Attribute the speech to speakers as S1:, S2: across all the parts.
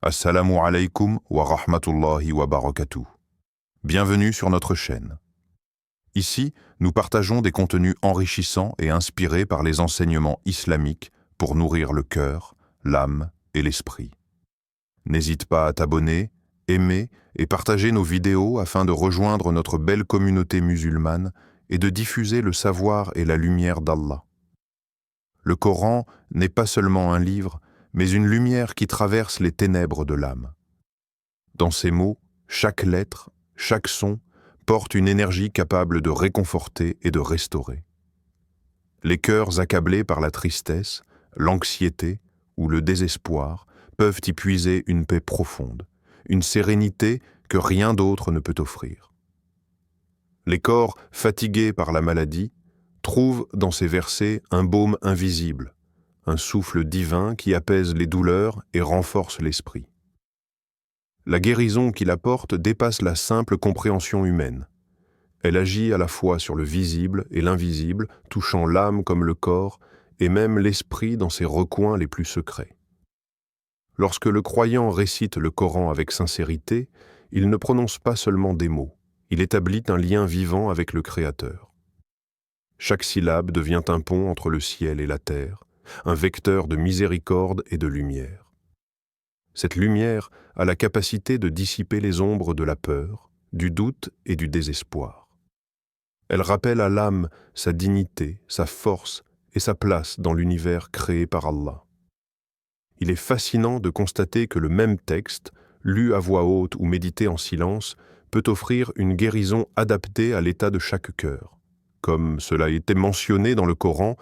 S1: Assalamu alaikum wa rahmatullahi wa barakatuh. Bienvenue sur notre chaîne. Ici, nous partageons des contenus enrichissants et inspirés par les enseignements islamiques pour nourrir le cœur, l'âme et l'esprit. N'hésite pas à t'abonner, aimer et partager nos vidéos afin de rejoindre notre belle communauté musulmane et de diffuser le savoir et la lumière d'Allah. Le Coran n'est pas seulement un livre, mais une lumière qui traverse les ténèbres de l'âme. Dans ces mots, chaque lettre, chaque son porte une énergie capable de réconforter et de restaurer. Les cœurs accablés par la tristesse, l'anxiété ou le désespoir peuvent y puiser une paix profonde, une sérénité que rien d'autre ne peut offrir. Les corps fatigués par la maladie trouvent dans ces versets un baume invisible, un souffle divin qui apaise les douleurs et renforce l'esprit. La guérison qu'il apporte dépasse la simple compréhension humaine. Elle agit à la fois sur le visible et l'invisible, touchant l'âme comme le corps, et même l'esprit dans ses recoins les plus secrets. Lorsque le croyant récite le Coran avec sincérité, il ne prononce pas seulement des mots, il établit un lien vivant avec le Créateur. Chaque syllabe devient un pont entre le ciel et la terre, un vecteur de miséricorde et de lumière. Cette lumière a la capacité de dissiper les ombres de la peur, du doute et du désespoir. Elle rappelle à l'âme sa dignité, sa force et sa place dans l'univers créé par Allah. Il est fascinant de constater que le même texte, lu à voix haute ou médité en silence, peut offrir une guérison adaptée à l'état de chaque cœur. Comme cela a été mentionné dans le Coran,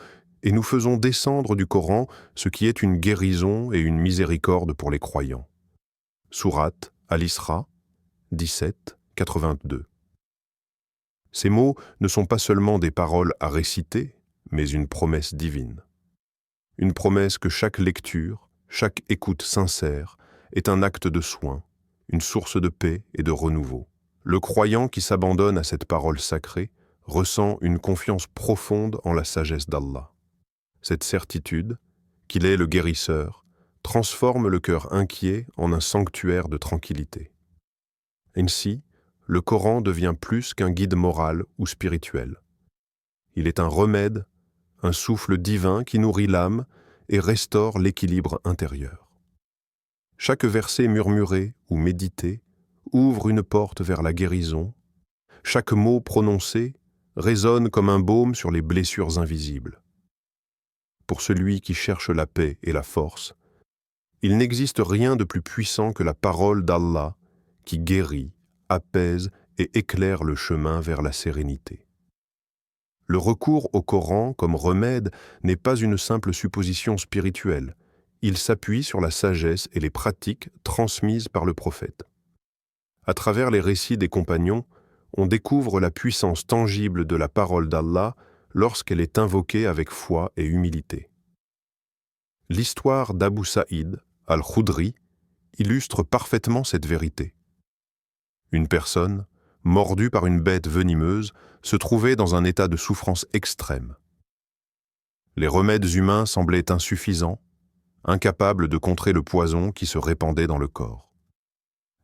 S1: et nous faisons descendre du Coran ce qui est une guérison et une miséricorde pour les croyants. Sourate Al-Isra 17, 82. Ces mots ne sont pas seulement des paroles à réciter, mais une promesse divine. Une promesse que chaque lecture, chaque écoute sincère est un acte de soin, une source de paix et de renouveau. Le croyant qui s'abandonne à cette parole sacrée ressent une confiance profonde en la sagesse d'Allah. Cette certitude, qu'il est le guérisseur, transforme le cœur inquiet en un sanctuaire de tranquillité. Ainsi, le Coran devient plus qu'un guide moral ou spirituel. Il est un remède, un souffle divin qui nourrit l'âme et restaure l'équilibre intérieur. Chaque verset murmuré ou médité ouvre une porte vers la guérison. Chaque mot prononcé résonne comme un baume sur les blessures invisibles. Pour celui qui cherche la paix et la force, il n'existe rien de plus puissant que la parole d'Allah qui guérit, apaise et éclaire le chemin vers la sérénité. Le recours au Coran comme remède n'est pas une simple supposition spirituelle, il s'appuie sur la sagesse et les pratiques transmises par le prophète. À travers les récits des compagnons, on découvre la puissance tangible de la parole d'Allah lorsqu'elle est invoquée avec foi et humilité. L'histoire d'Abu Saïd al-Khudri illustre parfaitement cette vérité. Une personne, mordue par une bête venimeuse, se trouvait dans un état de souffrance extrême. Les remèdes humains semblaient insuffisants, incapables de contrer le poison qui se répandait dans le corps.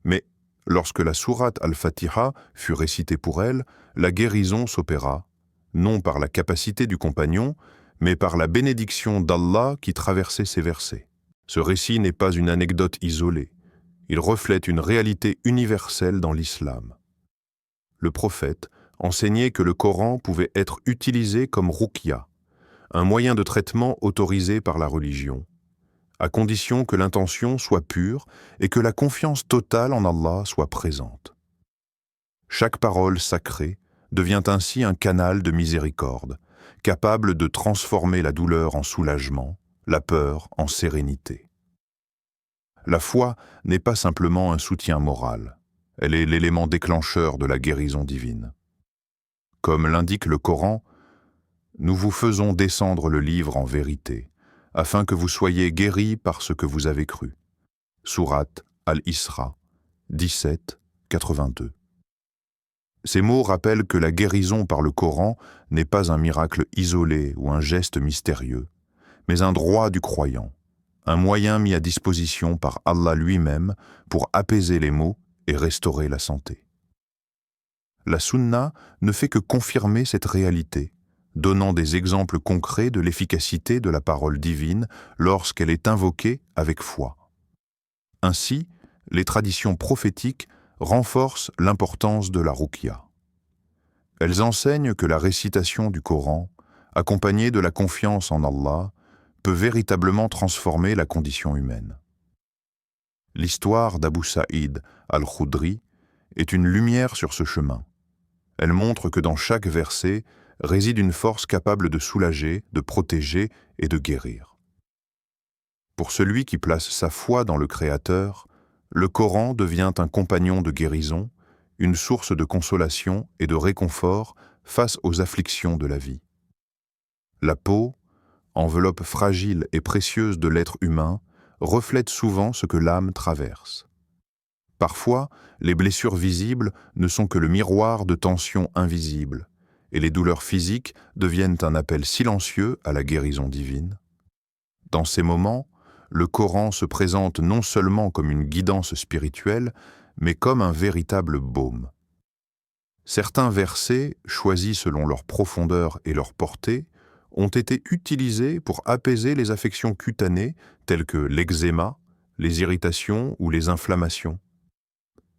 S1: Mais lorsque la sourate al-Fatiha fut récitée pour elle, la guérison s'opéra, non par la capacité du compagnon, mais par la bénédiction d'Allah qui traversait ces versets. Ce récit n'est pas une anecdote isolée, il reflète une réalité universelle dans l'islam. Le prophète enseignait que le Coran pouvait être utilisé comme ruqya, un moyen de traitement autorisé par la religion, à condition que l'intention soit pure et que la confiance totale en Allah soit présente. Chaque parole sacrée devient ainsi un canal de miséricorde, capable de transformer la douleur en soulagement, la peur en sérénité. La foi n'est pas simplement un soutien moral, elle est l'élément déclencheur de la guérison divine. Comme l'indique le Coran, nous vous faisons descendre le livre en vérité, afin que vous soyez guéris par ce que vous avez cru. Sourate Al-Isra 17, 82. Ces mots rappellent que la guérison par le Coran n'est pas un miracle isolé ou un geste mystérieux, mais un droit du croyant, un moyen mis à disposition par Allah lui-même pour apaiser les maux et restaurer la santé. La sunna ne fait que confirmer cette réalité, donnant des exemples concrets de l'efficacité de la parole divine lorsqu'elle est invoquée avec foi. Ainsi, les traditions prophétiques renforcent l'importance de la ruqya. Elles enseignent que la récitation du Coran, accompagnée de la confiance en Allah, peut véritablement transformer la condition humaine. L'histoire d'Abu Saïd al-Khudri est une lumière sur ce chemin. Elle montre que dans chaque verset réside une force capable de soulager, de protéger et de guérir. Pour celui qui place sa foi dans le Créateur, le Coran devient un compagnon de guérison, une source de consolation et de réconfort face aux afflictions de la vie. La peau, enveloppe fragile et précieuse de l'être humain, reflète souvent ce que l'âme traverse. Parfois, les blessures visibles ne sont que le miroir de tensions invisibles, et les douleurs physiques deviennent un appel silencieux à la guérison divine. Dans ces moments, le Coran se présente non seulement comme une guidance spirituelle, mais comme un véritable baume. Certains versets, choisis selon leur profondeur et leur portée, ont été utilisés pour apaiser les affections cutanées telles que l'eczéma, les irritations ou les inflammations.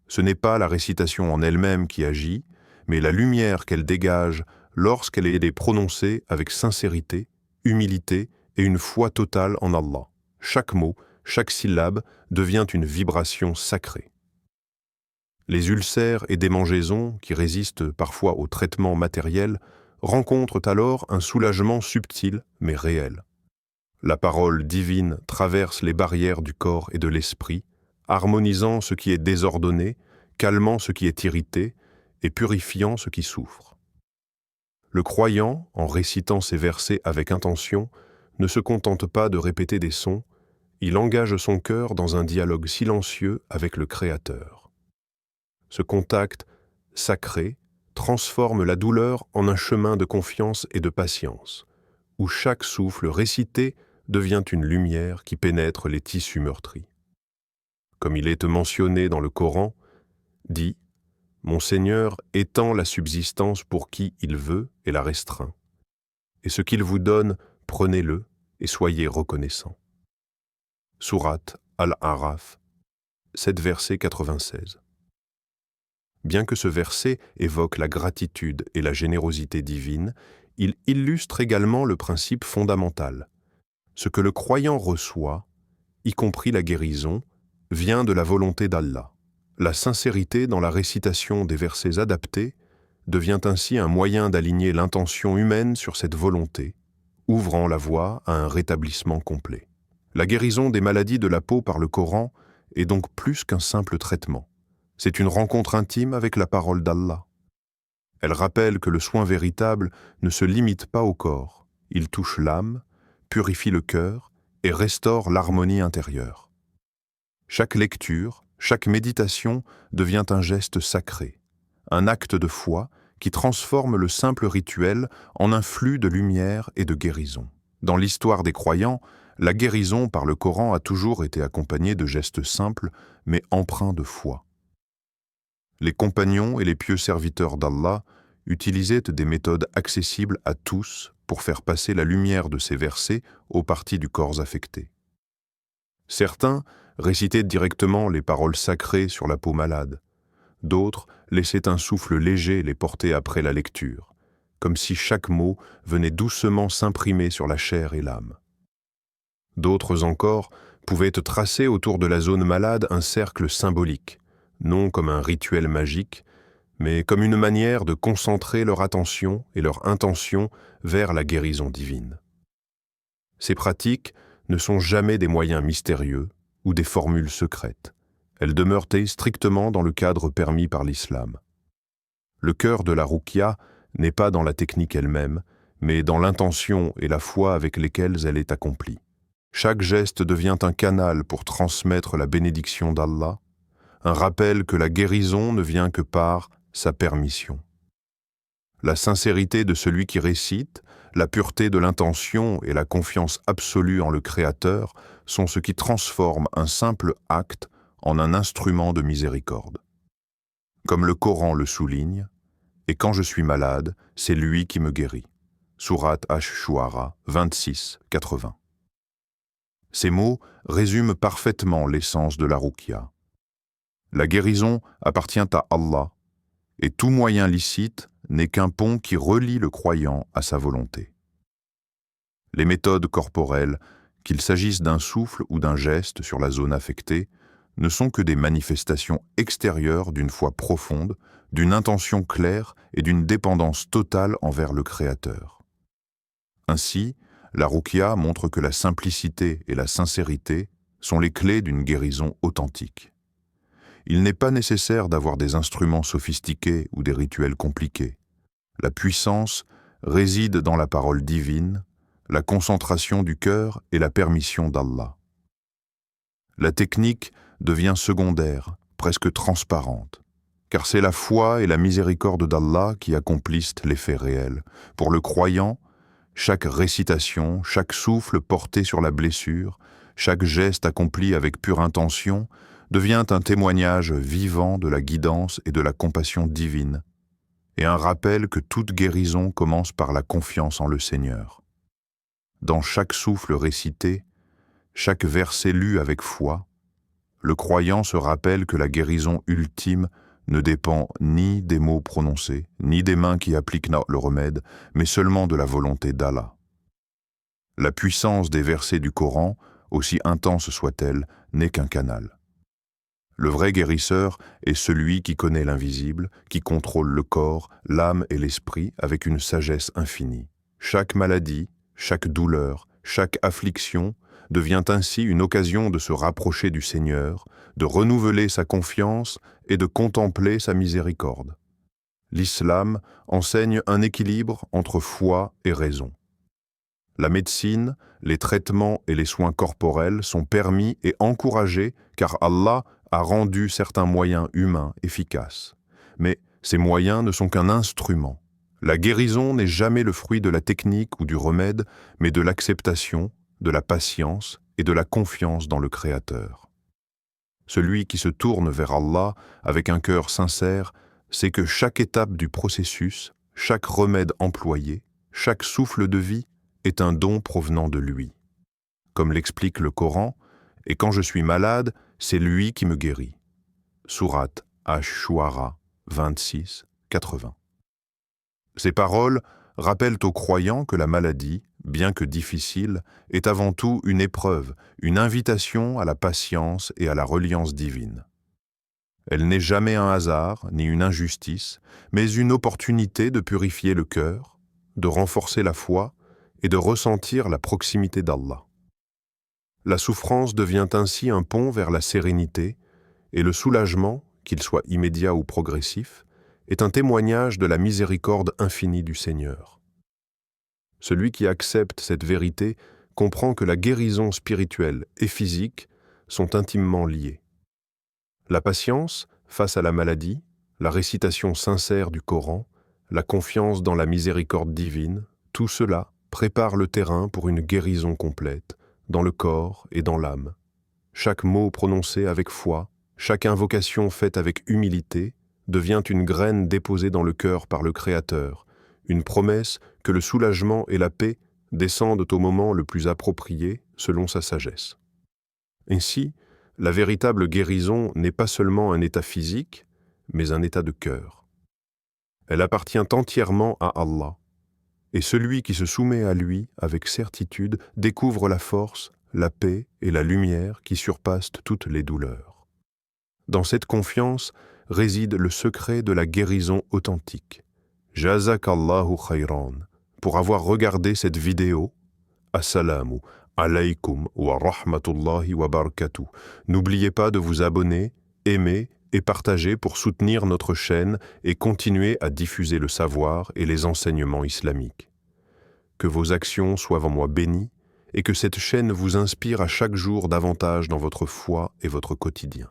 S1: Ce n'est pas la récitation en elle-même qui agit, mais la lumière qu'elle dégage lorsqu'elle est prononcée avec sincérité, humilité et une foi totale en Allah. Chaque mot, chaque syllabe devient une vibration sacrée. Les ulcères et démangeaisons, qui résistent parfois au traitement matériel, rencontrent alors un soulagement subtil mais réel. La parole divine traverse les barrières du corps et de l'esprit, harmonisant ce qui est désordonné, calmant ce qui est irrité et purifiant ce qui souffre. Le croyant, en récitant ces versets avec intention, ne se contente pas de répéter des sons, il engage son cœur dans un dialogue silencieux avec le Créateur. Ce contact sacré transforme la douleur en un chemin de confiance et de patience, où chaque souffle récité devient une lumière qui pénètre les tissus meurtris. Comme il est mentionné dans le Coran, dit « Mon Seigneur étend la subsistance pour qui il veut et la restreint. Et ce qu'il vous donne, prenez-le et soyez reconnaissants. » Sourate Al-A'raf, 7 verset 96. Bien que ce verset évoque la gratitude et la générosité divine, il illustre également le principe fondamental. Ce que le croyant reçoit, y compris la guérison, vient de la volonté d'Allah. La sincérité dans la récitation des versets adaptés devient ainsi un moyen d'aligner l'intention humaine sur cette volonté, ouvrant la voie à un rétablissement complet. La guérison des maladies de la peau par le Coran est donc plus qu'un simple traitement. C'est une rencontre intime avec la parole d'Allah. Elle rappelle que le soin véritable ne se limite pas au corps. Il touche l'âme, purifie le cœur et restaure l'harmonie intérieure. Chaque lecture, chaque méditation devient un geste sacré, un acte de foi qui transforme le simple rituel en un flux de lumière et de guérison. Dans l'histoire des croyants, la guérison par le Coran a toujours été accompagnée de gestes simples mais empreints de foi. Les compagnons et les pieux serviteurs d'Allah utilisaient des méthodes accessibles à tous pour faire passer la lumière de ces versets aux parties du corps affectées. Certains récitaient directement les paroles sacrées sur la peau malade. D'autres laissaient un souffle léger les porter après la lecture, comme si chaque mot venait doucement s'imprimer sur la chair et l'âme. D'autres encore pouvaient tracer autour de la zone malade un cercle symbolique, non comme un rituel magique, mais comme une manière de concentrer leur attention et leur intention vers la guérison divine. Ces pratiques ne sont jamais des moyens mystérieux ou des formules secrètes. Elles demeurent strictement dans le cadre permis par l'islam. Le cœur de la ruqya n'est pas dans la technique elle-même, mais dans l'intention et la foi avec lesquelles elle est accomplie. Chaque geste devient un canal pour transmettre la bénédiction d'Allah, un rappel que la guérison ne vient que par sa permission. La sincérité de celui qui récite, la pureté de l'intention et la confiance absolue en le Créateur sont ce qui transforme un simple acte en un instrument de miséricorde. Comme le Coran le souligne, « Et quand je suis malade, c'est lui qui me guérit » Sourate Ash-Shu'ara 26, 80. Ces mots résument parfaitement l'essence de la ruqya. La guérison appartient à Allah, et tout moyen licite n'est qu'un pont qui relie le croyant à sa volonté. Les méthodes corporelles, qu'il s'agisse d'un souffle ou d'un geste sur la zone affectée, ne sont que des manifestations extérieures d'une foi profonde, d'une intention claire et d'une dépendance totale envers le Créateur. Ainsi, la ruqya montre que la simplicité et la sincérité sont les clés d'une guérison authentique. Il n'est pas nécessaire d'avoir des instruments sophistiqués ou des rituels compliqués. La puissance réside dans la parole divine, la concentration du cœur et la permission d'Allah. La technique devient secondaire, presque transparente, car c'est la foi et la miséricorde d'Allah qui accomplissent l'effet réel. Pour le croyant, chaque récitation, chaque souffle porté sur la blessure, chaque geste accompli avec pure intention devient un témoignage vivant de la guidance et de la compassion divine, et un rappel que toute guérison commence par la confiance en le Seigneur. Dans chaque souffle récité, chaque verset lu avec foi, le croyant se rappelle que la guérison ultime ne dépend ni des mots prononcés, ni des mains qui appliquent le remède, mais seulement de la volonté d'Allah. La puissance des versets du Coran, aussi intense soit-elle, n'est qu'un canal. Le vrai guérisseur est celui qui connaît l'invisible, qui contrôle le corps, l'âme et l'esprit avec une sagesse infinie. Chaque maladie, chaque douleur, chaque affliction devient ainsi une occasion de se rapprocher du Seigneur, de renouveler sa confiance et de contempler sa miséricorde. L'islam enseigne un équilibre entre foi et raison. La médecine, les traitements et les soins corporels sont permis et encouragés car Allah a rendu certains moyens humains efficaces. Mais ces moyens ne sont qu'un instrument. La guérison n'est jamais le fruit de la technique ou du remède, mais de l'acceptation, de la patience et de la confiance dans le Créateur. Celui qui se tourne vers Allah avec un cœur sincère sait que chaque étape du processus, chaque remède employé, chaque souffle de vie est un don provenant de lui. Comme l'explique le Coran, « Et quand je suis malade, c'est lui qui me guérit » Sourate Ash-Shu'ara 26, 80. Ces paroles rappellent aux croyants que la maladie, bien que difficile, est avant tout une épreuve, une invitation à la patience et à la reliance divine. Elle n'est jamais un hasard ni une injustice, mais une opportunité de purifier le cœur, de renforcer la foi et de ressentir la proximité d'Allah. La souffrance devient ainsi un pont vers la sérénité, et le soulagement, qu'il soit immédiat ou progressif, est un témoignage de la miséricorde infinie du Seigneur. Celui qui accepte cette vérité comprend que la guérison spirituelle et physique sont intimement liées. La patience face à la maladie, la récitation sincère du Coran, la confiance dans la miséricorde divine, tout cela prépare le terrain pour une guérison complète, dans le corps et dans l'âme. Chaque mot prononcé avec foi, chaque invocation faite avec humilité, devient une graine déposée dans le cœur par le Créateur, une promesse que le soulagement et la paix descendent au moment le plus approprié selon sa sagesse. Ainsi, la véritable guérison n'est pas seulement un état physique, mais un état de cœur. Elle appartient entièrement à Allah, et celui qui se soumet à lui avec certitude découvre la force, la paix et la lumière qui surpassent toutes les douleurs. Dans cette confiance réside le secret de la guérison authentique. Jazakallahu khayran pour avoir regardé cette vidéo. Assalamu alaykum wa rahmatullahi wa barakatuh. N'oubliez pas de vous abonner, aimer et partager pour soutenir notre chaîne et continuer à diffuser le savoir et les enseignements islamiques. Que vos actions soient en moi bénies et que cette chaîne vous inspire à chaque jour davantage dans votre foi et votre quotidien.